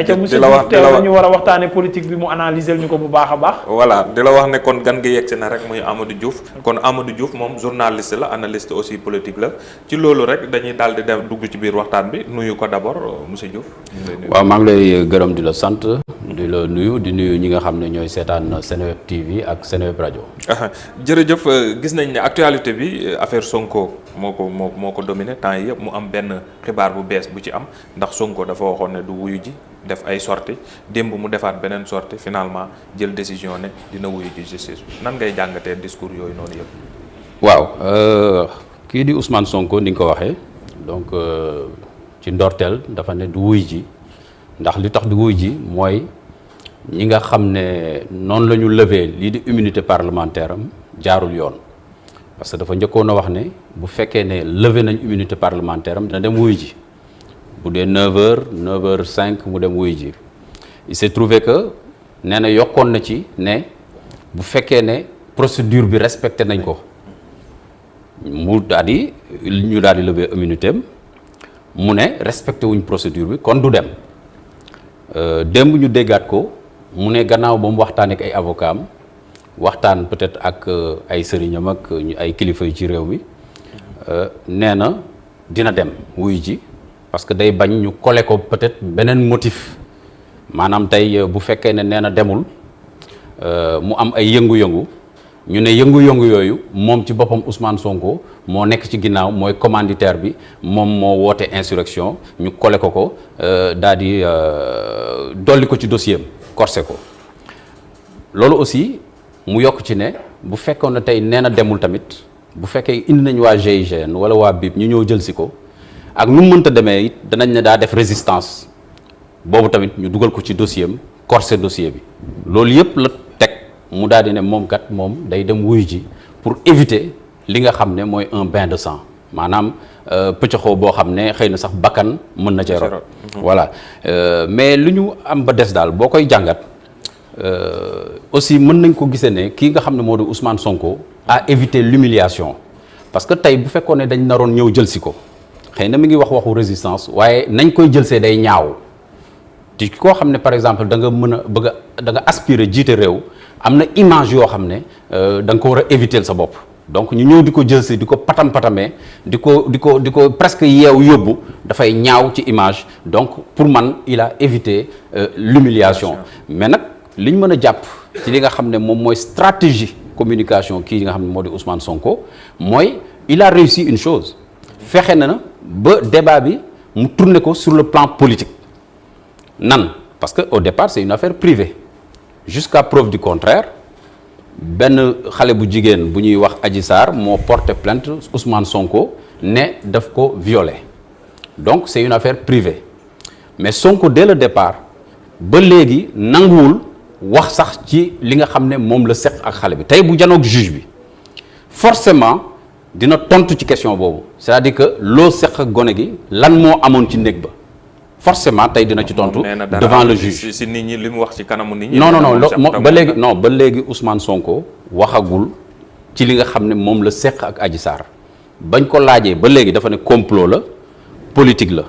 di la wax ñu war a waxtaane politique bi mu analyser ñu ko bu baax a baax. voilà di la wax ne kon gan gi yegsi na rek muy Amadou Diouf kon Amadou Diouf moom journaliste la analyste aussi politique la ci loolu rek dañuy daal di dem dugg ci biir waxtaan bi nuyu ko d'abord monsieur Diouf. waaw maa ngi lay gërëm di la sant di la nuyu di nuyu ñi nga xam ne ñooy seetaan Seneweb TV ak Seneweb rajo. jërëjëf gis nañ ne actualité bi affaire Sonko moo ko dominé temps yi yëpp mu am benn xibaar bu bees bu ci am ndax Sonko dafa waxoon ne du wuyu ji def ay sortie démb mu defaat beneen sortie finalement jël décision ne dina wuyu ji justice bi nan ngay jàngatee discours yooyu noonu yëpp. waaw kii di Ousmane Sonko ni nga ko waxee donc ci ndorteel dafa ne du wuyu ji ndax li tax du wuyu ji mooy ñi nga xam ne noonu la ñu lever lii di immunité parlementaire am jaarul yoon parce que dafa njëkkoon a wax ne bu fekkee ne lever nañ immunité parlementaire am dina dem wuyu ji. bu dee 9h 9h05 mu dem wuyu ji il s'est trouvé que nee na yokkoon na ci ne bu fekkee ne procédure bi respecté nañ ko ñu daal di lever immunité am mu ne respecté wuñ procédure bi kon du dem démb ñu déggaat ko mu ne gannaaw ba mu waxtaan ak ay avocat am waxtaan peut-être ak ay sëriñam ak ay kilifa yu ci réew mi nee na dina dem wuyu ji. parce que day bañ ñu coller ko peut-être beneen motif maanaam tey bu fekkee ne nee na demul mu am ay yëngu-yëngu ñu ne yëngu-yëngu yooyu moom ci boppam Ousmane Sonko moo nekk ci ginnaaw mooy commanditaire bi moom moo woote insurrection ñu coller ko daal di dolli ko ci dossier am corsé ko loolu aussi mu yokk ci ne bu fekkoon ne tey nee na demul tamit bu fekkee indi nañ waa GIGN wala waa BIP ñu ñëw jël si ko. ak nu mu mënta demee it danañ ne daa def résistance boobu tamit ñu dugal ko ci dossier am corsé dossier bi loolu yëpp la teg mu daal di ne moom kat moom day dem wuyu ji pour éviter li nga xam ne mooy un bain de sang maanaam pëccëxoo boo xam ne xëy na sax bakkan mën na cee rot voilà mais lu ñu am ba des daal boo koy jàngat aussi mën nañ ko gisee ne kii nga xam ne moo di Ousmane Sonko a évité l'humiliation parce que tey bu fekkoon ne dañ naroon ñëw jël si ko. xëy na mi ngi wax waxu résistance waaye nañ koy jël see day ñaaw te koo xam ne par exemple da nga mën a bëgg a da nga aspirer jiite réew am na image yoo xam ne da nga ko war a éviter sa bopp donc ñu ñëw di ko jël si di ko patamee di ko presque yeew yóbbu dafay ñaaw ci image donc pour man il a évité l'humiliation mais nag li ñu mën a jàpp ci li nga xam ne moom mooy stratégie communication kii nga xam ne moo di Ousmane Sonko mooy il a réussi une chose fexe na ba débat bi mu tourner ko sur le plan politique nan parce que au départ c'est une affaire privée jusqu'à preuve du contraire benn xale bu jigéen bu ñuy wax Adji Sarr moo porté plainte Ousmane Sonko ne daf ko violé donc c'est une affaire privée mais Sonko dès le départ ba léegi nanguwul wax sax ci li nga xam ne moom la seq ak xale bi tey bu janoog juge bi forcément dina tontu ci question boobu c'est-à-dire que loo seq ak gone gi lan moo amoon ci néeg ba forcément tey dina ci tontu devant le juge si nit ñi li mu wax ci kanamu nit ñi non ba léegi Ousmane Sonko waxagul ci li nga xam ne moom la seq ak Adji Sarr bañ ko laajee ba léegi dafa ne complot la politique la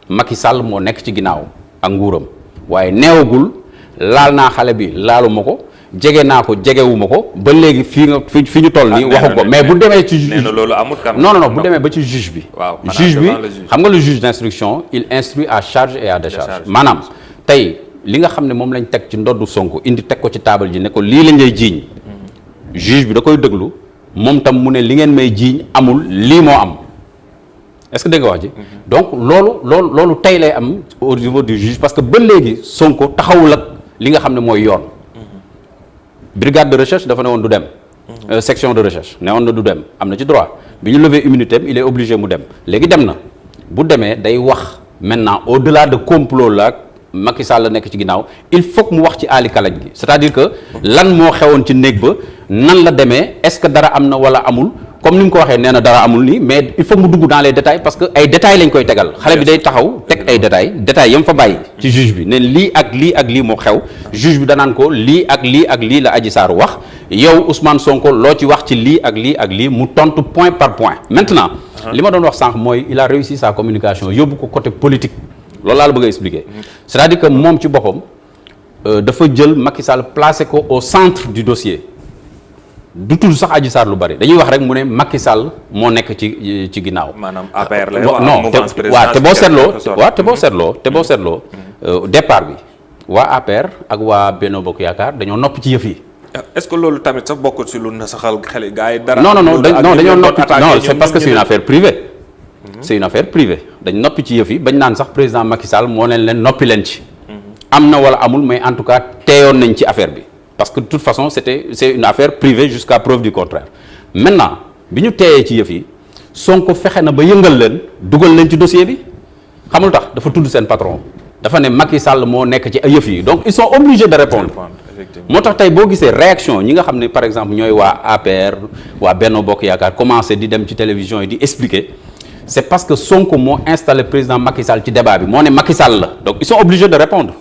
Macky Sall moo nekk ci ginnaaw ak nguuram waaye neewagul laal naa xale bi laaluma ko jege naa ko jegewuma ko ba léegi fi ñu toll nii waxu ko mais bu demee ci juge loolu amul kan non bu demee ba ci juge bi juge bi xam nga le juge d'instruction il instruit à charge et à décharge maanaam tey li nga xam ne moom lañ teg ci ndoddu Sonko indi teg ko ci taabal ji ne ko lii lañ lay jiiñ juge bi da koy déglu moom tam mu ne li ngeen may jiiñ amul lii moo am est-ce que dégg nga wax ji donc loolu tey lay am au niveau du juge parce que ba léegi Sonko taxawul ak li nga xam ne mooy yoon brigade de recherche dafa ne woon du dem section de recherche ne woon na du dem am na ci droit bi ñu lever immunité il est obligé mu dem léegi dem na bu demee day wax maintenant au-delà de complot la Macky Sall la nekk ci ginnaaw il faut que mu wax ci aali kalaj gi c'est-à-dire que lan moo xewoon ci néeg ba nan la demee est-ce que dara am na wala amul comme ni mu ko waxee nee na dara amul nii mais il faut mu dugg dans les détails parce que ay détails lañ koy tegal xale bi day taxaw teg ay détails yam fa bàyyi ci juge bi ne lii ak lii moo xew juge bi danaan ko lii ak lii la Adji Sarr wax yow Ousmane Sonko loo ci wax ci lii ak lii mu tontu point par point maintenant li ma doon wax sànq mooy il a réussi sa communication yóbbu ko côté politique loolu laa la bëgg a expliquer. C'est-à-dire que moom ci boppam dafa jël Macky Sall placé ko au centre du dossier du tudd sax Adji Sarr lu bari dañuy wax rek mu ne Macky Sall moo nekk ci ginnaaw. maanaam APR lay non te boo seetloo te boo seetloo départ bi waa APR ak waa Benno Bokk Yaakaar dañoo nopp ci yëf yi. est-ce que loolu tamit sax bokkul si lu na saxal xel gars yi dara. non dañoo noppi non c'est parce que c'est une affaire privée. c'est une affaire privée dañ noppi ci yëf yi bañ naan sax président Macky Sall moo leen noppi leen ci. am na wala amul mais en tout cas teeyoon nañ ci affaire bi parce que de toute façon c'est une affaire privée jusqu'à preuve du contraire maintenant bi ñu teeyee ci yëf yi Sonko fexe na ba yëngal leen dugal leen ci dossier bi xamul tax dafa tudd seen patron dafa ne Macky Sall moo nekk ci yëf yi donc ils sont obligés de répondre moo tax tey boo gisee réaction ñi nga xam ne par exemple ñooy waa APR waa Benno Bokk Yaakaar commencé di dem ci télévision yi di expliquer c'est parce que Sonko moo installé président Macky Sall ci débat bi moo ne Macky Sall la donc ils sont obligés de répondre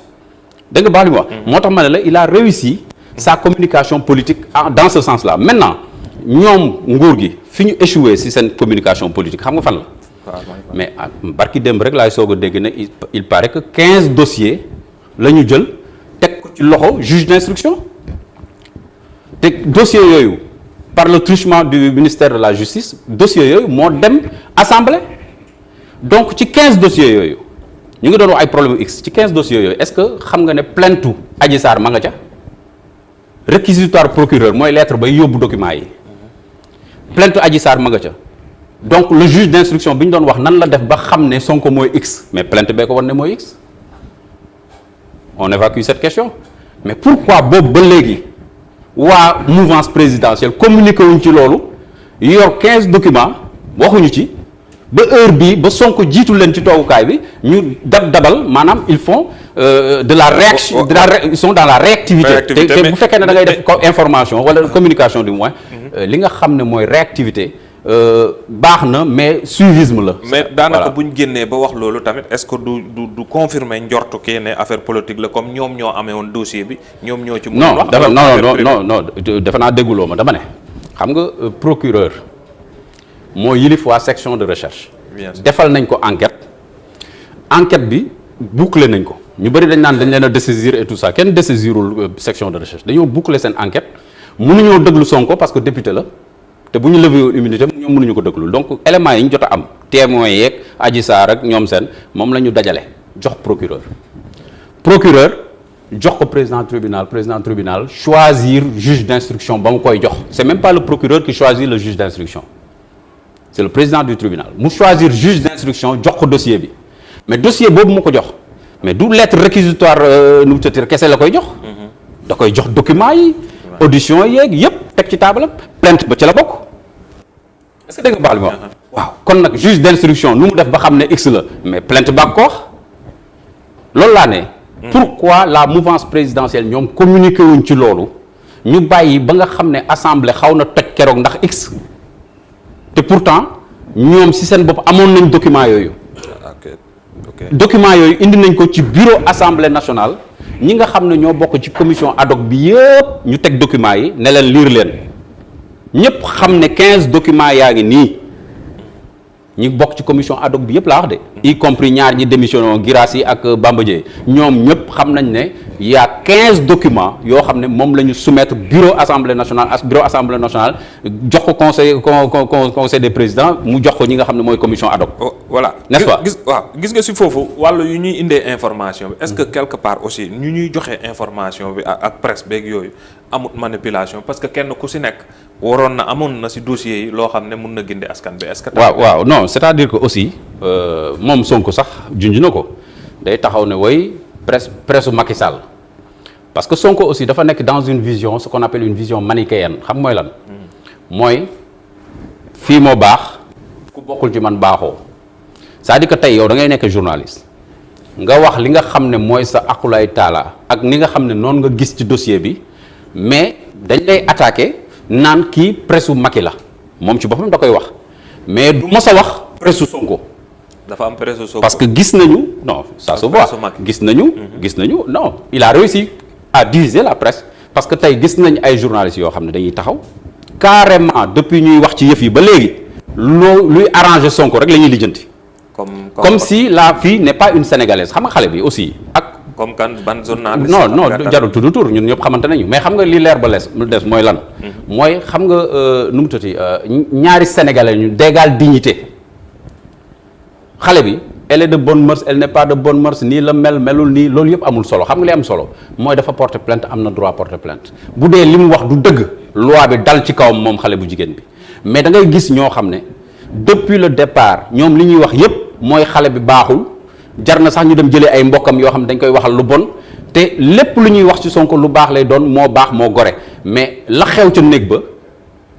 dégg nga baax li mu wax moo tax ma ne la il a réussi sa communication politique dans ce sens-là maintenant ñoom nguur gi fi ñu échoué ci seen communication politique xam nga fan la mais barki démb rek laay soog a dégg ne il paraît que 15 dossiers la ñu jël teg ko ci loxo juge d'instruction te dossiers yooyu par le truchement du ministère de la justice dossiers yooyu moo dem assemblée donc ci 15 dossiers yooyu ñu ngi doon wax ay problème x ci 15 dossiers yooyu est-ce que xam nga ne plainte Adji Sarr ma nga ca réquisitoire procureur mooy lettre bay yóbbu document yi plainte Adji Sarr ma nga ca donc le juge d'instruction bi ñu doon wax nan la def ba xam ne Sonko mooy x mais plainte bee ko war ne mooy x on évacue cette question mais pourquoi boobu ba léegi waa mouvance présidentielle communiqué wuñ ci loolu yor 15 documents waxuñu ci ba heure bii ba Sonko jiitu leen ci toogukaay bi ñu dabal maanaam ils font de la réaction ils sont dans la réactivité te bu fekkee ne da ngay def information wala communication du moins li nga xam ne mooy réactivité baax na mais suivisme la. mais daanaka bu ñu génnee ba wax loolu tamit est-ce que du confirmer njortu kee ne affaire politique la comme ñoom ñoo amee woon dossier bi ñoom ñoo ci. mën a wax non defe naa dégguloo ma dama ne xam nga procureur moo yilif waa section de recherche. defal nañ ko enquête bi boucler nañ ko ñu bëri dañ naan dañ leen a dessaisir et tout ça kenn dessaisirul section de recherche dañoo boucler seen enquête mënuñoo déglu Sonko parce que député la. te bu ñu lever immunité ñoom mënuñu ko déglu donc éléments yi ñu jot a am témoins yeeg Adji Sarr ak ñoom seen moom la ñu dajale jox procureur jox ko président tribunal choisir juge d'instruction ba mu koy jox c'est même pas le procureur qui choisit le juge d'instruction c'est le président du tribunal mu choisir juge d'instruction jox ko dossier bi mais dossier boobu mu ko jox mais du lettre réquisitoire nu mu tëddee kese la koy jox da koy jox documents yi audition yeeg yépp teg ci table plainte ba ci la bokk est-ce que dégg nga baal ma waaw kon nag juge d'instruction nu mu def ba xam ne x la mais plainte ba ko wax loolu laa ne pourquoi la mouvance présidentielle ñoom communiqué wuñ ci loolu ñu bàyyi ba nga xam ne assemblée xaw na toj keroog ndax x te pourtant ñoom ci seen bopp amoon nañ document yooyu document yooyu indi nañ ko ci bureau assemblée nationale ñi nga xam ne ñoo bokk ci commission ad hoc bi yëpp ñu teg documents yi ne leen lire leen ñëpp xam ne 15 documents yaa ngi nii ñi bokk ci commission ad hoc bi yëpp laa wax de y compris ñaar ñi démissionné Guirassy ak Bamba Dièye ñoom ñëpp xam nañ ne y a 15 documents yoo xam ne moom la ñu soumettre bureau assemblée nationale jox ko conseil des présidents mu jox ko ñi nga xam ne mooy commission ad hoc. voilà n'est-ce pas gis nga si foofu wàllu yu ñuy indee information bi est-ce que quelque part aussi ñu ñuy joxe information bi ak presse beeg yooyu amut manipulation parce que kenn ku si nekk waroon na amoon na si dossiers yi loo xam ne mun na gindi askan bi est-ce que. waaw non c'est-à-dire que aussi moom Sonko sax junj na ko day taxaw ne way presse Macky Sall parce que Sonko aussi dafa nekk dans une vision ce qu'on appelle une vision manichéenne xam mooy lan mooy fii moo baax ku bokkul ci man baaxoo c'est-à-dire que tey yow da ngay nekk journaliste nga wax li nga xam ne mooy sa aqulay taala ak ni nga xam ne noonu nga gis ci dossier bi mais dañ lay attaquer naan kii presse Macky la moom ci boppam da koy wax mais du mos a wax presse Sonko. dafa am presse Sonko parce que gis nañu non ça se voit gis nañu non il a réussi à diviser la presse parce que tey gis nañ ay journalistes yoo xam ne dañuy taxaw carrément depuis ñuy wax ci yëf yi ba léegi luy arranger Sonko rek la ñuy lijjanti. comme comme si la fille n'est pas une sénégalaise xam nga xale bi aussi ak. comme kan ban journaliste. non jarul tudd tur ñun ñëpp xamante nañu mais xam nga li leer ba lu des mooy lan. mooy xam nga nu mu tuddati ñaari sénégalais ñu d'égale dignité xale bi. elle est de bonne mœurs elle n'est pas de bonne mœurs nii la melul nii loolu yëpp amul solo xam nga li am solo mooy dafa porter plainte am na droit porter plainte bu dee li mu wax du dëgg loi bi dal ci kawam moom xale bu jigéen bi mais da ngay gis ñoo xam ne depuis le départ ñoom li ñuy wax yëpp mooy xale bi baaxul jar na sax ñu dem jëlee ay mbokkam yoo xam ne dañ koy waxal lu bon te lépp lu ñuy wax ci Sonko lu baax lay doon moo baax moo gore mais la xew ca néeg ba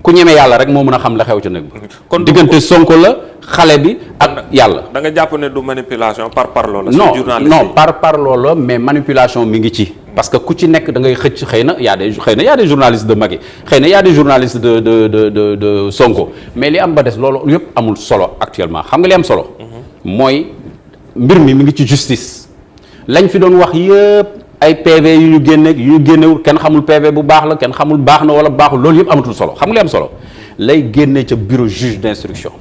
ku ñeme yàlla rek moo mën a xam la xew ca néeg ba kon diggante Sonko la xale bi ak yàlla. da nga jàpp ne du manipulation par parloo la. non par parloo la mais manipulation mi ngi ci. parce que ku ci nekk da ngay xëcc xëy na y a des journalistes de Macky xëy na y a des journalistes de Sonko mais li am ba des loolu yëpp amul solo actuellement xam nga li am solo. mooy mbir mi ngi ci justice. lañ fi doon wax yëpp ay PV yu ñu génneeg yu ñu génnewul kenn xamul PV bu baax la kenn xamul baax na wala baaxul loolu yëpp amatul solo xam nga li am solo lay génne ca bureau juge d'instruction.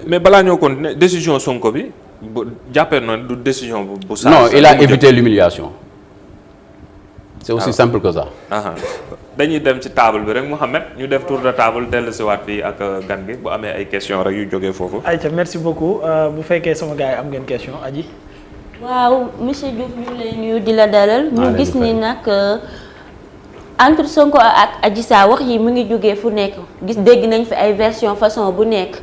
mais balaa ñoo continuer décision Sonko bi bu jàppee na du décision bu saa. non il a évité l'humiliation c'est aussi simple que ça. dañuy dem ci table bi rek Mouhamed ñu def tour de table dellusiwaat fii ak gan gi bu amee ay question rek yu jógee foofu. ayca merci beaucoup bu fekkee sama gars yi am ngeen question Adji. waaw monsieur Diouf ñu lay nuyu di la dalal. ñu gis ni nag entre Sonko ak Adji Sarr wax yi mu ngi jógee fu nekk gis dégg nañ fi ay version façon bu nekk.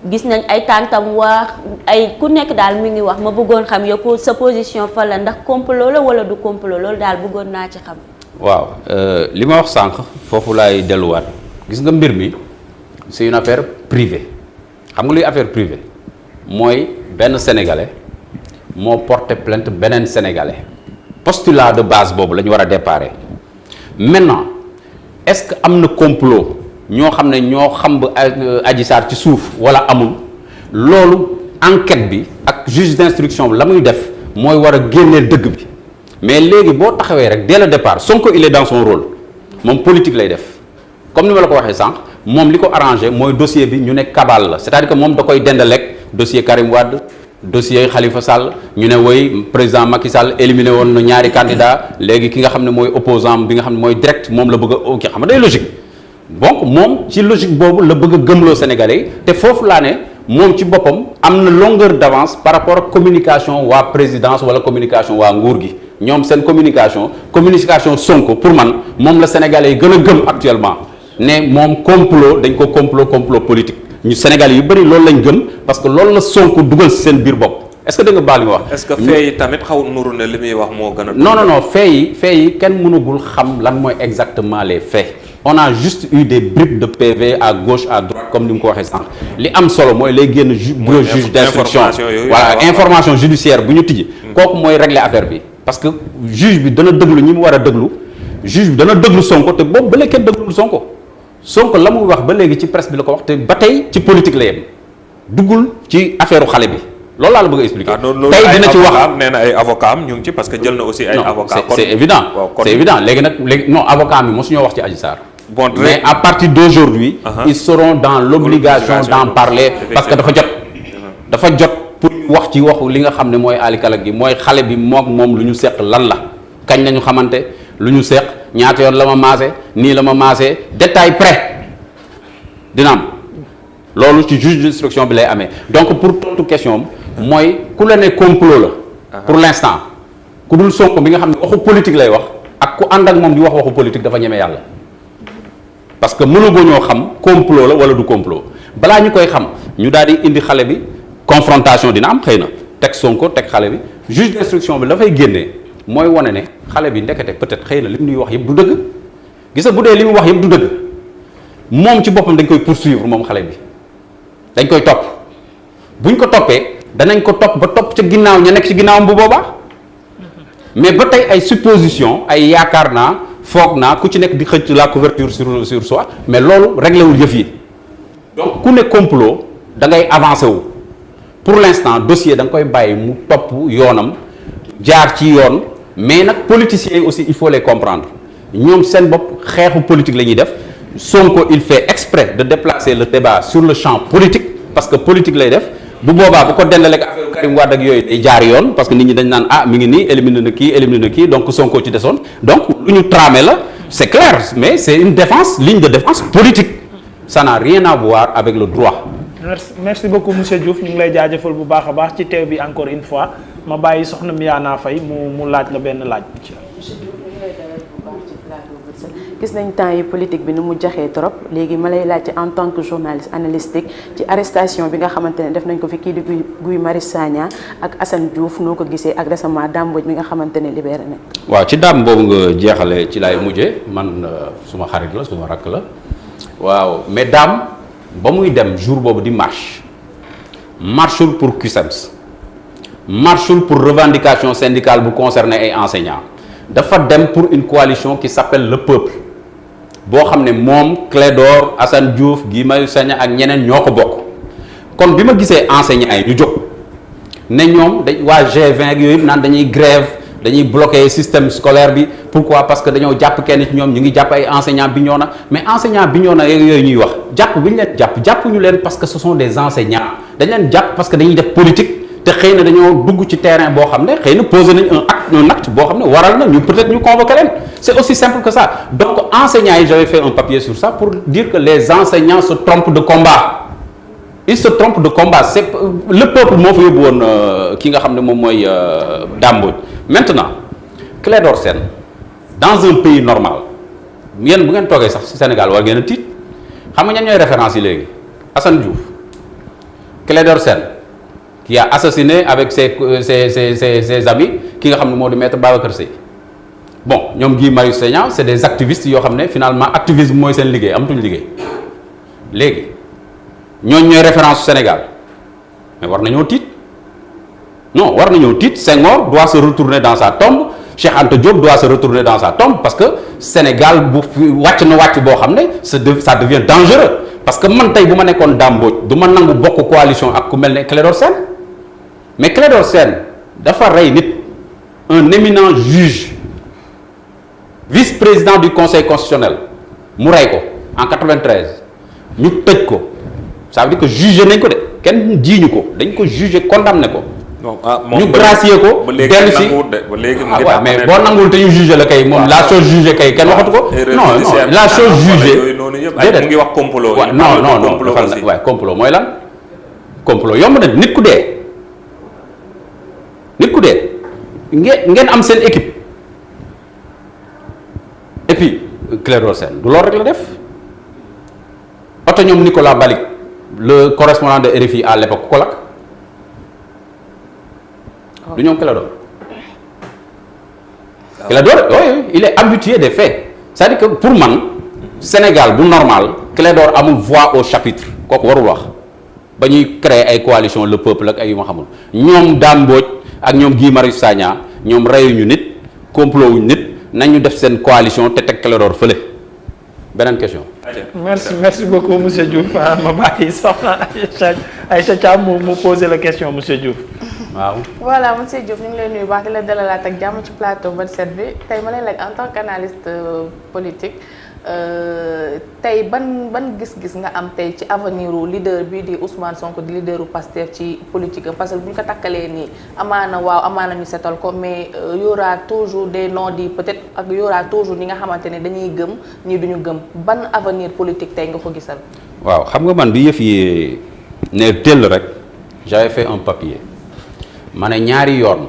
gis nañ ay tàntam wax ay ku nekk daal mi ngi wax ma bëggoon xam yow sa position fa la ndax complot la wala du complot loolu daal bëggoon naa ci xam. waaw li ma wax sànq foofu laay delluwaat gis nga mbir mi c'est une affaire privée xam nga luy affaire privée mooy benn sénégalais moo porté plainte beneen sénégalais postulat de base boobu la ñu war a déparé maintenant est-ce que am na complot. ñoo xam ne ñoo xam ba Adji Sarr ci suuf wala amul loolu enquête bi ak juge d'instruction bi la muy def mooy war a génneel dëgg bi mais léegi boo taxawee rek dès le départ Sonko il est dans son rôle moom politique lay def comme ni ma la ko waxee sànq moom li ko arrangé mooy dossier bi ñu ne cabale la c'est-à-dire que moom da koy dendaleeg dossier Karim Wade dossier Khalifa Sall ñu ne woy président Macky Sall éliminé woon na ñaari candidat léegi ki nga xam ne mooy opposant bi nga xam ne mooy direct moom la bëgg a ok xam nga day logique donc moom ci logique boobu la bëgg a gëmloo Sénégalais yi te foofu laa ne moom ci boppam am na longueur d'avance par rapport ak communication waa présidence wala communication waa nguur gi ñoom seen communication Sonko pour man moom la Sénégalais yi gën a gëm actuellement ne moom complot dañ ko complot politique ñu Sénégalais yu bëri loolu lañ gëm parce que loolu la Sonko dugal seen biir bopp est-ce que da nga baal li nga wax. est-ce que fee yi tamit xaw nuru ne li muy wax moo gën a. non fee yi kenn mënagul xam lan mooy exactement les faits. on a juste eu des bribes de PV à gauche à droite comme ni mu ko waxee sànq li am solo mooy lay génn bureau juge d'instruction voilà information judiciaire bu ñu tijji kooku mooy régler affaire bi parce que juge bi dana déglu ñi mu war a déglu juge bi dana déglu Sonko te boobu ba léegi kenn déglul Sonko la muy wax ba léegi ci presse bi la ko wax te ba tey ci politique la yem duggul ci affaire xale bi loolu laa la bëgg a expliquer tey dina ci wax nee na ay avocat am ñu ngi ci parce que jël na aussi ay avocat c'est évident léegi non avocat mi mosuñoo wax ci Adji Sarr bon mais à partir d'aujourd'hui ils seront dans l'obligation d'en parler parce que dafa jot pour wax ci waxu li nga xam ne mooy alikalak gi mooy xale bi moom lu ñu seq lan la kañ nañu xamante lu ñu seq ñaata yoon la ma maase nii la ma maasee détail près dina am loolu ci juge d'instruction bi lay amee donc pour tontu question mooy ku la ne complot la pour l'instant ku dul Sonko bi nga xam ne waxu politique lay wax ak ku ànd ak moom di wax waxu politique dafa ñeme yàlla parce que mënugoo ñoo xam complot la wala du complot balaa ñu koy xam ñu daal di indi xale bi confrontation dina am xëy na teg Sonko teg xale bi juge d'instruction bi dafay génnee mooy wane ne xale bi ndekete peut-être xëy na li muy wax yëpp du dëgg gis nga bu dee li mu wax yëpp du dëgg moom ci boppam dañ koy poursuivre moom xale bi dañ koy topp buñ ko toppee danañ ko topp ba topp ca ginnaaw ña nekk ci ginnaawam bu boobaa mais ba tey ay supposition ay yaakaar naa foog naa ku ci nekk di xëcc la couverture sur soi mais loolu réglé wul yëf yi donc ku ne complot da ngay avancé wu pour l'instant dossier da nga koy bàyyi mu topp yoonam jaar ci yoon mais nag politiciens yi aussi il faut les comprendre ñoom seen bopp xeexu politique la ñuy def Sonko il fait exprès de déplacer le débat sur le champ politique parce que politique lay def bu boobaa bu ko dendaleeg affaire Karim Wade ak yooyu day jaar yoon parce que nit ñi dañ naan ah mi ngi nii éliminé na kii donc Sonko ci desoon donc lu ñu tramé la c'est clair mais c'est une défense ligne de défense politique ça n'a rien à voir avec le droit. merci beaucoup monsieur Diouf ñu ngi lay jaajëfal bu baax a baax ci teew bi encore une fois ma bàyyi soxna Miana Faye mu laaj la benn laaj. gis nañ temps yi politique bi ni mu jaxee trop léegi ma lay laajte en tant que journaliste analytique ci arrestation bi nga xamante ne def nañ ko fi kii di Guy Marius Sagna ak Assane Diouf noo ko gisee ak récemment Dame Mbodj bi nga xamante ne libéré nañ. waaw ci Dame boobu nga jeexale ci laay mujjee man suma xarit la suma rakk la waaw mais Dame ba muy dem jour boobu di marchul pour CUSEMS marchul pour revendication syndicale bu concerné ay enseignants dafa dem pour une coalition qui s'appelle le peuple boo xam ne moom Clédor Assane Diouf Guy Marius Sagna ak ñeneen ñoo ko bokk kon bi ma gisee enseignants yi ñu jóg ne ñoom dañ waa G20 ak yooyu yëpp naan dañuy grève dañuy bloquer système scolaire bi pourquoi parce que dañoo jàpp kenn ci ñoom ñu ngi jàpp ay enseignants Bignona mais enseignants Bignona yooyu ñuy wax jàpp bi ñu leen jàppuñu leen parce que ce sont des enseignants dañ leen jàpp parce que dañuy def politique te xëy na dañoo dugg ci terrain boo xam ne xëy na posé nañ un acte boo xam ne waral na ñu peut-être ñu convoquer leen c'est aussi simple que ça donc enseignants yi j'avais fait un papier sur ça pour dire que les enseignants se trompent de combat ils se trompent de combat c'est le peuple moo fa yóbbu woon ki nga xam ne moom mooy Dame Mbodj maintenant Clédor Sène dans un pays normal yéen bu ngeen toogee sax ci Sénégal war ngeen a tiit xam nga ñan ñooy référence yi léegi Assane Diouf Clédor Sène qui a assassiné avec ses amis ki nga xam ne moo di maître Babacar Seye bon ñoom Guy Marius Sagna c'est des activistes yoo xam ne finalement activisme mooy seen liggéey amatuñ liggéey léegi ñooñ ñooy référence Sénégal mais war nañoo tiit non war nañoo tiit Senghor doit se retourner dans sa tombe Cheikh Anta Diop doit se retourner dans sa tombe parce que Sénégal bu wàcc na wàcc boo xam ne ça devient dangereux parce que man tey bu ma nekkoon Dame Mbodj du ma nangu bokk coalition ak ku mel ne Clédor Sène mais Clédor Sène dafa rey nit un éminent juge vice-président du conseil constitutionnel mu rey ko en 93 ñu tëj ko ça veut dire que jugé nañ ko de kenn jiiñu ko dañ ko jugé condamné ko. ñu gracier ko dellu si waaw mais boo nanguwul te ñu jugé la kay moom la chose jugée kay kenn waxatu ko. non la chose jugée déedéet mu ngi wax complot yi non waaye complot mooy lan complot yomb na nit ku dee ngeen am seen équipe et puis Clédor Sène du loolu rek la def oto ñoom Nicolas Balik le correspondant de RFI à l'époque ku ko lakk du ñoom Clédor oui il est habitué des faits c'est-à-dire que pour man Sénégal bu normal Clédor amul voix au chapitre kooku warul wax ba ñuy créer ay coalition le peuple ak ay yu ma xamul ñoom Dame Mbodj ak ñoom Guy Marius Sagna ñoom reyuñu nit complot wuñu nit nañu def seen coalition te teg Clédor fële beneen question. merci beaucoup monsieur Diouf ma bàyyi soxna Aïcha Thiam mu poser la question monsieur Diouf. waaw voilà monsieur Diouf ñu ngi lay nuyu baax di la dalalaat ak jàmm ci plateau 27 bi tey ma lay laaj en tant qu'analyste politique tey ban gis-gis nga am tey ci avenir u leader bii di Ousmane Sonko di leaderu Pastef ci politique parce que bu ñu ko takkalee nii amaana waaw amaana ñu setal ko mais y aura toujours des non-dits peut-être ak y aura toujours ñi nga xamante ne dañuy gëm ñii duñu gëm ban avenir politique tey nga ko gisal. waaw xam nga man bi yëf yi ne tell rek j'avais fait un papier. ma ne ñaari yoon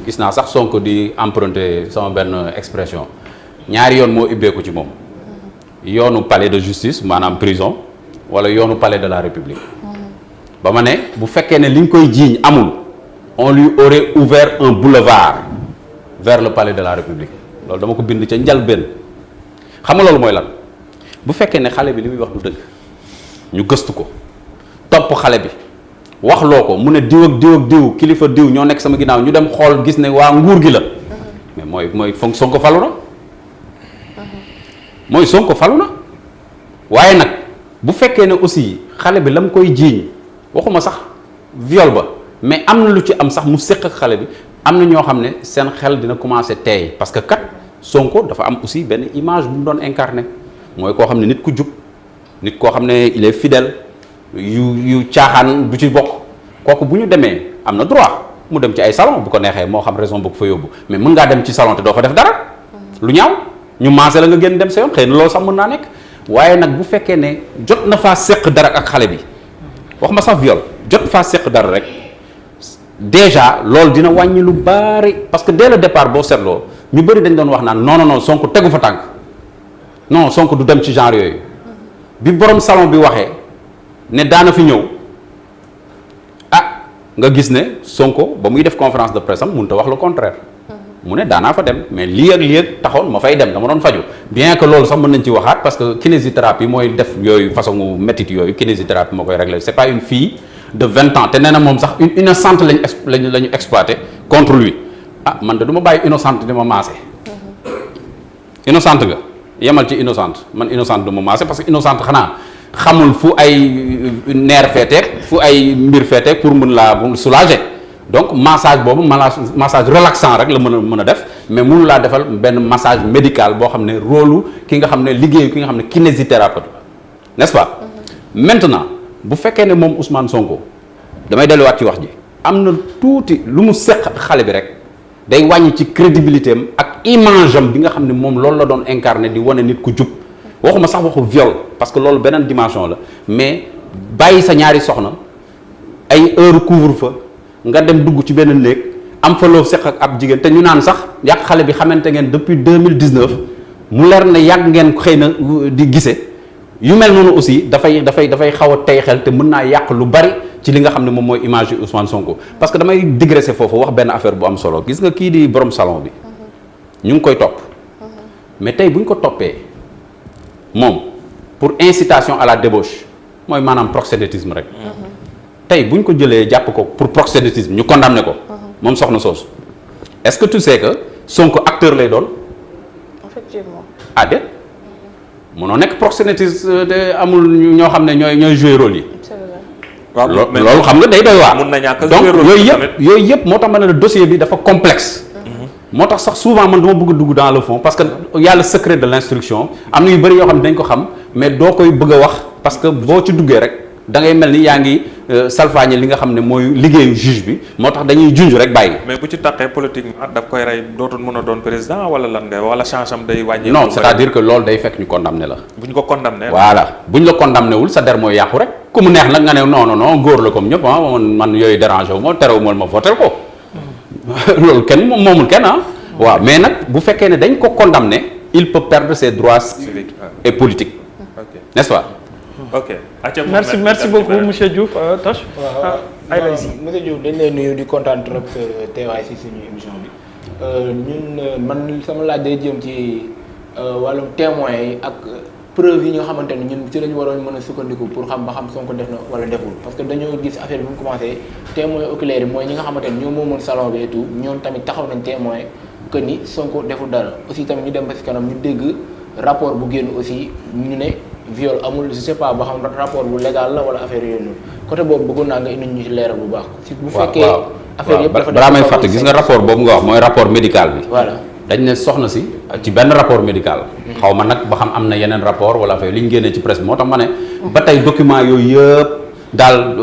gis naa sax Sonko di emprunter sama benn expression ñaari yoon moo ubbeeku ci moom yoonu palais de justice maanaam prison wala yoonu palais de la république ba ma ne bu fekkee ne li ñu koy jiiñ amul on lui aurait ouvert un boulevard vers le palais de la république loolu dama ko bind ca njalbeen xam nga loolu mooy lan bu fekkee ne xale bi li muy wax du dëgg ñu gëstu ko topp xale bi wax loo ko mu ne diw ak diw kilifa diw ñoo nekk sama ginnaaw ñu dem xool gis ne waa nguur gi la mais mooy Sonko falu na mooy Sonko falu na waaye nag bu fekkee ne aussi xale bi la mu koy jiiñ waxuma sax viol ba mais am na lu ci am sax mu séq ak xale bi am na ñoo xam ne seen xel dina commencer teey parce que kat Sonko dafa am aussi benn image bu mu doon incarné mooy koo xam ne nit ku jub nit koo xam ne il est fidèle yu caaxaan du ci bokk kooku bu ñu demee am na droit mu dem ci ay salon bu ko neexee moo xam raison bu ko fa yóbbu mais mën ngaa dem ci salon te doo fa def dara lu ñaaw ñu maase la nga génn dem sa yoon xëy na loolu sax mën naa nekk waaye nag bu fekkee ne jot na faa séq dara ak xale bi wax ma sax viol jot faa séq dara rek déjà loolu dina wàññi lu bari parce que dès le départ boo seetloo ñu bëri dañ doon wax naan non non non Sonko tegu fa tànk non Sonko du dem ci genre yooyu bi borom salon bi waxee ne daana fi ñëw ah nga gis ne Sonko ba muy def conférence de presse am mënut a wax le contraire mu ne daanaa fa dem mais lii ak taxoon ma fay dem dama doon faju bien que loolu sax mën nañ ci waxaat parce que kinésithérapie mooy def yooyu façon métit yooyu kinésithérapie moo koy régler c'est pas une fille de 20 ans te nee na moom sax une innocente lañu exploité contre lui ah man de du ma bàyyi innocente di ma maase innocente nga yemal ci innocente man innocente du ma maase parce que innocente xanaa xamul fu ay nerf feeteeg fu ay mbir feeteeg pour mën laa soulager donc massage boobu massage relaxant rek la mën a def mais mënu laa defal benn massage médical boo xam ne rôle ki nga xam ne liggéeyu ki nga xam ne kinésithérapeute n'est-ce pas maintenant bu fekkee ne moom Ousmane Sonko damay delluwaat ci wax ji am na tuuti lu mu seq xale bi rek day wàññi ci crédibilité am ak image am bi nga xam ne moom loolu la doon incarné di wane nit ku jub waxuma sax waxu viol parce que loolu beneen dimension la mais bàyyi sa ñaari soxna ay heure couvre-feu nga dem dugg ci benn néeg am fa loo seq ak ab jigéen te ñu naan sax yàq xale bi xamante ngeen depuis 2019 mu leer na yàgg ngeen xëy na di gise yu mel noonu aussi dafay xaw a tey xel te mën naa yàq lu bari ci li nga xam ne moom mooy image yu Ousmane Sonko parce que damay digresser foofu wax benn affaire bu am solo gis nga kii di borom salon bi ñu ngi koy topp mais tey bu ñu ko toppee moom pour incitation à la débauche mooy maanaam proxénétisme rek tey bu ñu ko jëlee jàpp ko pour proxénétisme ñu condamné ko moom soxna soosu est-ce que tu sais que Sonko acteur lay doon effectivement ah déet mënoo nekk proxénétisme te amul ñoo xam ne ñooy jouer rôle yi waaw loolu xam nga day doy waar mun na ñàkk donc yooyu yëpp moo tax ma ne le dossier bi dafa complexe moo tax sax souvent man dama bëgg a dugg dans le fond parce que y a le secret de l'instruction am na yu bëri yoo xam ne dañ ko xam mais doo koy bëgg a wax parce que boo ci duggee rek da ngay mel ni yaa ngi salfaañe li nga xam ne mooy liggéeyu juge bi moo tax dañuy junj rek bàyyi. mais bu ci taqee politiquement daf koy rey dootul mën a doon président wala lan ngay wala chance am day wàññi. non c'est-à-dire que loolu day fekk ñu condamné la. bu ñu ko condamné. voilà bu ñu la condamné wul sa der mooy yàqu rek ku mu neex nag nga ne non góor la comme ñëpp ah man yooyu dérangé wu ma terewul ma voté ko loolu kenn moomul kenn ah. waaw mais nag bu fekkee ne dañ ko condamné il peut perdre ses droits civiques et politiques. n'est-ce pas. ok merci beaucoup monsieur Diouf Toch. waaw monsieur Diouf dañ lay nuyu di kontaan trop sa teewaay si suñu émission bi ñun man sama laaj day jëm ci wàllum témoins yi ak preuve yi ñoo xamante ne ñun ci lañu waroon mën a sukkandiku pour xam ba xam Sonko def na wala deful parce que dañoo gis affaire bi mu commencé témoins oculaires yi mooy ñi nga xamante ne ñoo moomoon salon bi et tout ñoom tamit taxaw nañ témoin que ni Sonko deful dara aussi tamit ñu dem ba si kanam ñu dégg rapport bu génn aussi ñu ne viol amul je sais pas ba xam rapport bu légal la wala affaire yooyu noonu côté boobu bëggoon naa nga indi ñu ci leeral bu baax. si bu fekkee affaire yëpp dafa balaa may fàtte gis nga rapport boobu nga wax mooy rapport médical bi. voilà dañ ne soxna si ci benn rapport médical. xaw ma nag ba xam am na yeneen rapport wala affaire li ñu génnee ci presse moo tax ma ne. ba tey document yooyu yëpp daal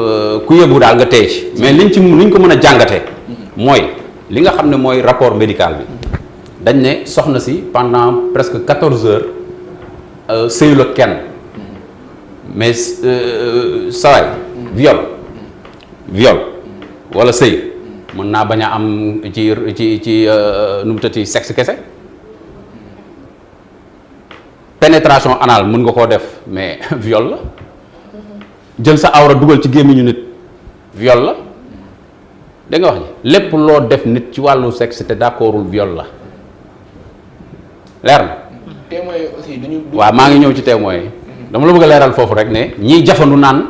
ku yëbu daal nga tey ci mais liñ ko mën a jàngatee. mooy li nga xam ne mooy rapport médical bi. dañ ne soxna si pendant presque 14 heures sëyul ak kenn. mais sawaay viol wala sëy mën naa bañ a am ci nu mu tëti sexe kese pénétration anale mën nga koo def mais viol la jël sa awra dugal ci gémmiñu nit viol la da nga wax ji lépp loo def nit ci wàllu sexe te d'accordul viol la leer na témoins yi aussi duñu waaw maa ngi ñëw ci témoins yi dama la bëgg a leeral foofu rek ne ñiy jafandu naan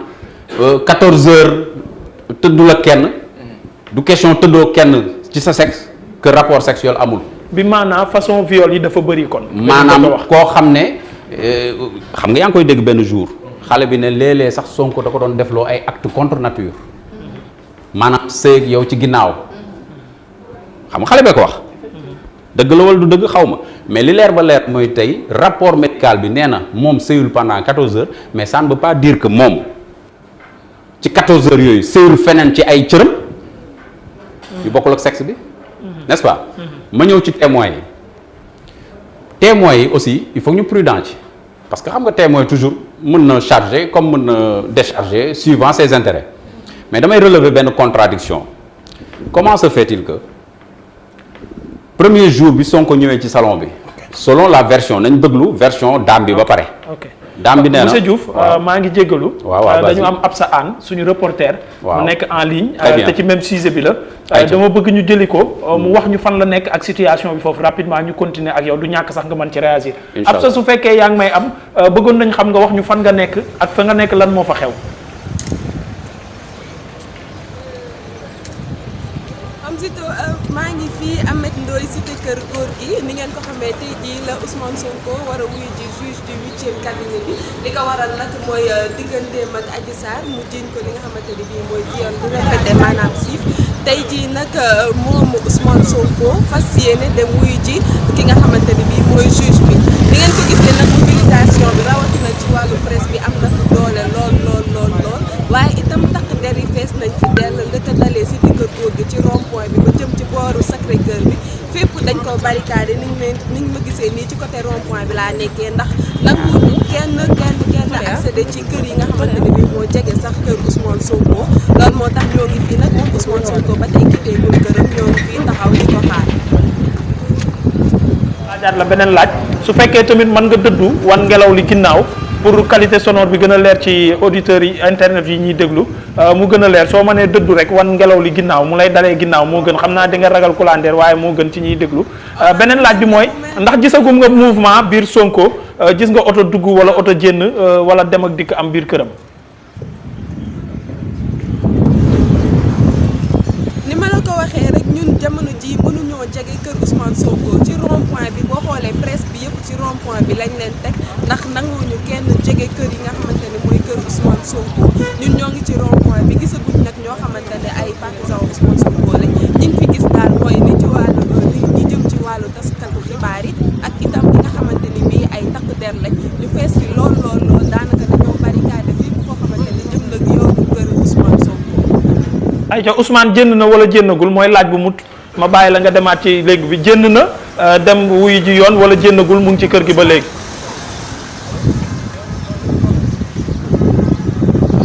14 heures tëddul ak kenn du question tëddoo kenn ci sa sexe que rapport sexuel amul. bi maanaam façon viol yi dafa bëri kon. maanaam koo xam ne xam nga yaa ngi koy dégg benn jour xale bi ne léeg-léeg sax Sonko da ko doon defloo ay acte contre nature maanaam sëy yow ci ginnaaw xam nga xale bee ko wax. dëgg la wala du dëgg xaw ma mais li leer ba leer mooy tey rapport médical bi nee na moom sëyul pendant 14 heures mais ça ne veut pas dire que moom ci 14 heures yooyu sëyul feneen ci ay cëram yu bokkul ak sexe bi n'est-ce pas ma ñëw ci témoins yi aussi il faut ñu prudent ci parce que xam nga témoin toujours mën na charger comme mën na décharger suivant ses intérêts mais damay relever benn contradiction comment se fait-il que premier jour bi Sonko ñëwee ci salon bi selon la version nañ déglu version dame bi ba pare dame bi nee na monsieur Diouf maa ngi jéggalu dañu am Absa Anne suñu reporter mu nekk en ligne te ci même sujet bi la dama bëgg ñu jëli ko mu wax ñu fan la nekk ak situation bi foofu rapidement ñu continuer ak yow du ñàkk sax nga mën ci réagir Absa su fekkee yaa ngi may am bëggoon nañ xam nga wax ñu fan nga nekk ak fa nga nekk lan moo fa xew maa ngi fii Ameth Ndoye cité kër góor gi ni ngeen ko xamee tey jii la Ousmane Sonko war a wuyu ji juge du 8e cabinet bi li ko waral nag mooy digganteem ak Adji Sarr mu jiiñ ko li nga xamante ni bii mooy viol bu répété maanaam siif tey jii nag moom Ousmane Sonko fas yéene dem wuyu ji ki nga xamante ni bii mooy juge bi ni ngeen ko gisee nag mobilisation bi rawatina ci wàllu presse bi am na fi doole lool waaye itam takk der yi fees nañ fi dell nga ko dalee cité kër góor gi ci rond-point bi ba jëm ci booru Sacré-Cœur bi fépp dañ ko barricade ni ñu ma gisee nii ci côté rond-point bi laa nekkee ndax nanguwuñu kenn accéder ci kër yi nga xamante ne bii moo jege sax kër Ousmane Sonko loolu moo tax ñoo ngi fii nag moom Ousmane Sonko ba tey quitté gul këram ñoo ngi fii taxaw di ko xaar. laajaat la beneen laaj su fekkee tamit mën nga dëddu wan ngelaw li ginnaaw pour qualité sonore bi gën a leer ci auditeurs yi internet yi ñuy déglu mu gën a leer soo mënee dëddu rek wan ngelaw li ginnaaw mu lay dalee ginnaaw moo gën xam naa di nga ragal kulandeer waaye moo gën ci ñuy déglu beneen laaj bi mooy ndax gisagum nga mouvement biir Sonko gis nga oto dugg wala oto jénn wala dem ak dikk am biir këram. ni ma la ko waxee rek ñun jamono ji mënuñoo jege kër Ousmane Sonko ci rond point bi boo xoolee presse bi yëpp ci rond point bi lañ leen teg ndax nanguwuñu kenn jege kër yi nga xamante ne mooy kër Ousmane Sonko ñun ñoo ngi ci rond point bi gisaguñ nag ñoo xamante ne ay partisans Ousmane Sonko lañ ñi ngi fi gis daal mooy ni ci wàllu ñi jëm ci wàllu taskatu xibaar yi ak itam ñi nga xamante ni bii ay takk der lañ ñu fees fi lool daanaka dañoo barricade fépp foo xamante ni jëm nag yoonu kër Ousmane Sonko. ayca Ousmane jënd na wala jëndagul mooy laaj bu mut ma bàyyi la nga demaat ci léegi bi jënd na dem wuyu ji yoon wala jëndagul mu ngi ci kër gi ba léegi.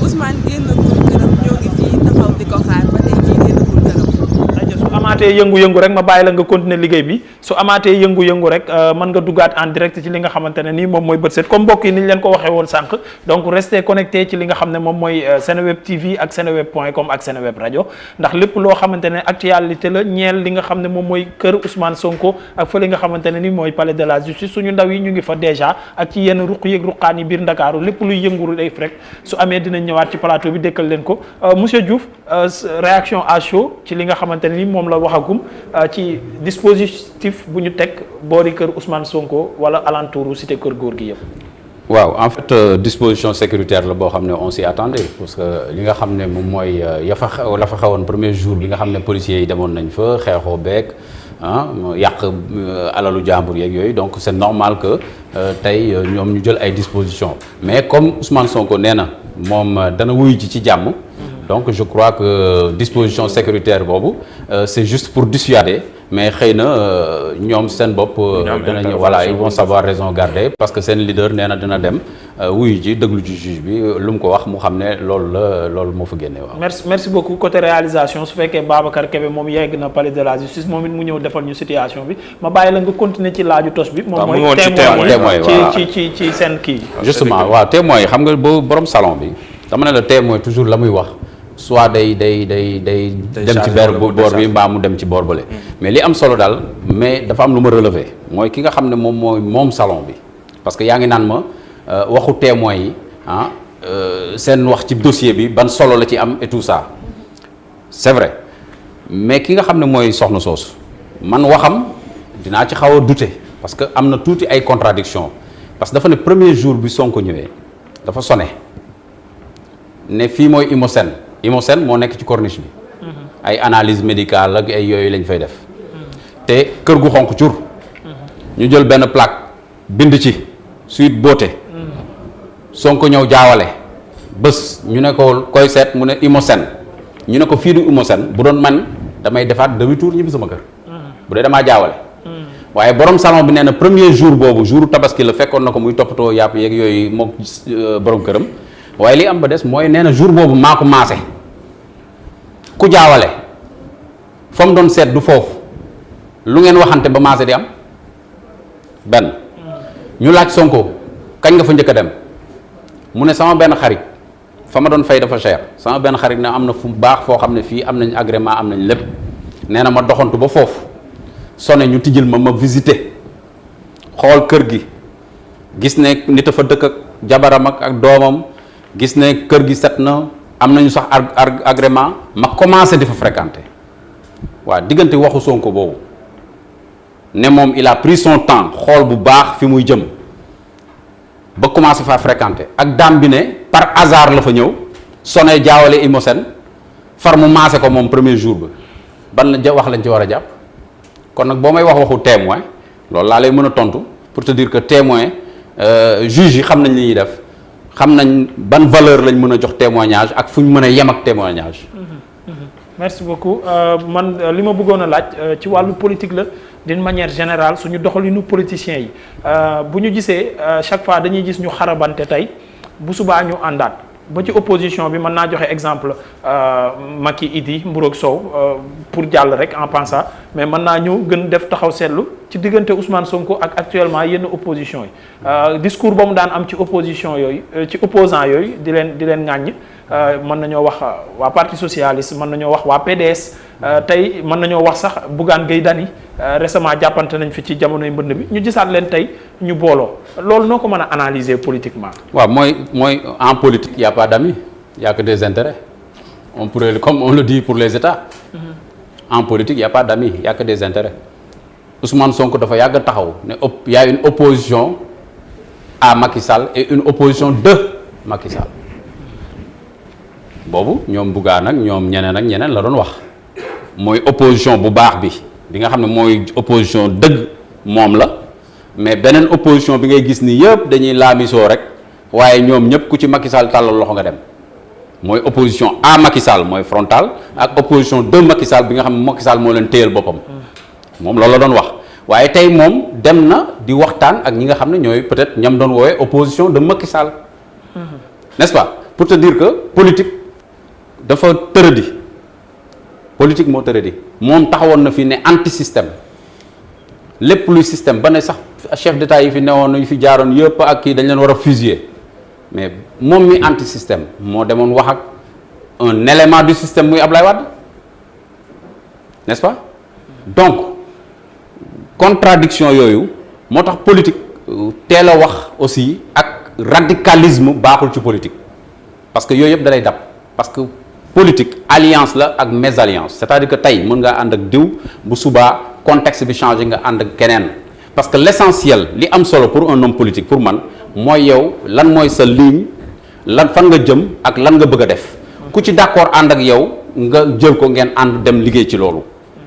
Ousmane génnagul këram ñoo ngi fii taxaw di ko xaar ba tey jii génnagul këram. ayca su amaatee yëngu-yëngu rek ma bàyyi la nga continuer liggéey bi su amaatee yëngu-yëngu rek mën nga duggaat en direct ci li nga xamante ne nii moom mooy bët set comme mbokk yi ni ñu leen ko waxee woon sànq donc restez connecté ci li nga xam ne moom mooy Seneweb TV ak seneweb.com ak Seneweb rajo ndax lépp loo xamante ne actualité la ñeel li nga xam ne moom mooy kër Ousmane Sonko ak fa li nga xamante ne ni mooy palais de la justice suñu ndaw yi ñu ngi fa déjà ak ci yenn ruq yeeg ruqaan yi biir Ndakaaru lépp luy yënguru day rek su amee dinañ ñëwaat ci plateau bi dékkal leen ko monsieur Diouf réaction à chaud ci li nga xamante ne ni moom la waxagum ci dispositif bu ñu teg boori kër Ousmane Sonko wala alentouru cité kër góor gi yëpp. waaw en fait disposition sécuritaire la boo xam ne on s'y attendait parce que li nga xam ne moom mooy la fa xewoon premier jour bi nga xam ne policiers yi demoon nañ fa xeexoo beeg yàq alalu jàmbur yeeg yooyu donc c'est normal que tey ñoom ñu jël ay dispositions mais comme Ousmane Sonko nee na moom dana wuyu ji ci jàmm. donc je crois que disposition sécuritaire boobu c'est juste pour dissuader mais xëy na ñoom seen bopp dinañu voilà ils vont savoir raison garder parce que seen leader nee na dina dem wuyu ji déglu ji juge bi lu mu ko wax mu xam ne loolu moo fa génne waaw. merci beaucoup côté réalisation su fekkee Babacar Kébé moom yegg na palais de la justice moom it mu ñëw defal ñu situation bi ma bàyyi la nga continuer ci laaju tos bi. moom mooy témoin ci seen kii. justement waaw témoin yi xam nga boo borom salon bi dama ne la témoin toujours la muy wax. soit day dem ci boor bi mbaa mu dem ci boor bële mais li am solo daal mais dafa am lu ma relever mooy ki nga xam ne moom salon bi parce que yaa ngi naan ma waxu témoins yi seen wax ci dossier bi ban solo la ci am et tout ça c'est vrai mais ki nga xam ne mooy soxna soosu man waxam dinaa ci xaw a douter parce que am na tuuti ay contradiction parce que dafa ne premier jour bi Sonko ñëwee dafa sonné ne fii mooy Imosène moo nekk ci corniche bi ay analyse médicale ak ay yooyu lañ fay def te kër gu xonk cur ñu jël benn plaque bind ci Sweet Beauté Sonko ñëw jaawale bés ñu ne ko koy seet mu ne Imosène ñu ne ko fii du Imosène bu doon man damay defaat demi-tour ñibbi sama kër bu dee damaa jaawale waaye borom salon bi nee na premier jour boobu jour tabaski la fekkoon na ko muy toppatoo yàpp yeeg yooyu moom borom këram waaye li am ba des mooy nee na jour boobu maa ko maase ku jaawale fa mu doon seet du foofu lu ngeen waxante ba maase di am benn ñu laaj Sonko kañ nga fa njëkk a dem mu ne sama benn xarit fa ma doon fay dafa cher sama benn xarit ne am na fu baax foo xam ne fii am nañ agrément am nañ lépp nee na ma doxantu ba foofu sone ñu tijjil ma visiter xool kër gi gis ne nit a fa dëkk ak jabaram ak doomam gis ne kër gi set na am nañu sax agrément ma commencé di fa fréquenter waaw diggante waxu Sonko boobu ne moom il a pris son temps xool bu baax fi muy jëm ba commencé faa fréquenter ak daam bi ne par hasard la fa ñëw sone jaawale Imosène far mu maase ko moom premier jour ba ban la wax lañ ci war a jàpp kon nag boo may wax waxu témoin loolu laa lay mën a tontu pour te dire que témoin juge yi xam nañ li ñuy def xam nañ ban valeur lañ mën a jox témoignage ak fu ñu mën a yem ak témoignage. merci beaucoup man li ma bëggoon a laaj ci wàllu politique la d'une manière générale suñu doxalinu politiciens yi bu ñu gisee chaque fois dañuy gis ñu xarabante tey bu subaa ñu àndaat ba ci opposition bi mën naa joxe exemple Macky Idi Mburoog Sow pour jàll rek en pensant mais mën naa ñëw gën def taxaw seetlu ci diggante Ousmane Sonko ak actuellement yenn opposition yi discours ba mu daan am ci opposition yooyu ci opposant yooyu di leen ŋàññ mën nañoo wax waa parti socialiste mën nañoo wax waa PDS tey mën nañoo wax sax Bougane Gueye Dany récemment jàppante nañ fi ci jamonoy mbënd bi ñu gisaat leen tey ñu booloo loolu noo ko mën a analyser politiquement. waaw mooy en politique y a pas d'amis y a que des intérêts on pourrait comme on le dit pour les États. En politique y a pas d'amis y a que des intérêts Ousmane Sonko dafa yàgg taxaw ne y a une opposition à Macky Sall et une opposition de Macky Sall. boobu ñoom Bougane ak ñoom ñeneen la doon wax mooy opposition bu baax bi nga xam ne mooy opposition dëgg moom la mais beneen opposition bi ngay gis ni yëpp dañuy laamisoo rek waaye ñoom ñëpp ku ci Macky Sall tàllal loxo nga dem mooy opposition à Macky Sall mooy frontal ak opposition de Macky Sall bi nga xam ne Macky Sall moo leen téyal boppam moom loolu la doon wax waaye tey moom dem na di waxtaan ak ñi nga xam ne ñooy peut-être ñam doon woowee opposition de Macky Sall n'est-ce pas pour te dire que politique dafa tëradi politique moo tëradi moom taxawoon na fi ne anti système lépp luy système ba ne sax chef d'état yi fi newoon yu fi jaaroon yëpp ak kii dañ leen war a fusiller mais moom mi anti système moo demoon wax ak un élément du système muy Ablaye Wade n'est-ce pas donc contradiction yooyu moo tax politique teel a wax aussi ak radicalisme baaxul ci politique parce que yooyu yëpp dalay dab parce que politique alliance la ak mésalliance c'est-à-dire que tey mën ngaa ànd ak diw bu subaa contexte bi changé nga ànd ak keneen parce que l'essentiel li am solo pour un homme politique pour man mooy yow lan mooy sa ligne lan fan nga jëm ak lan nga bëgg a def ku ci d'accord ànd ak yow nga jël ko ngeen ànd dem liggéey ci loolu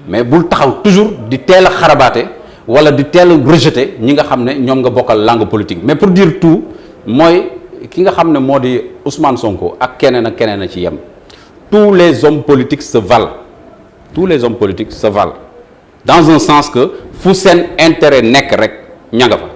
mais bul taxaw toujours di teel a xarabaate wala di teel a rejeter ñi nga xam ne ñoom nga bokkal langue politique mais pour dire tout mooy ki nga xam ne moo di Ousmane Sonko ak keneen a ci yem tous les hommes politiques se valent tous les hommes politiques se valent dans un sens que fu seen intérêt nekk rek ña nga fa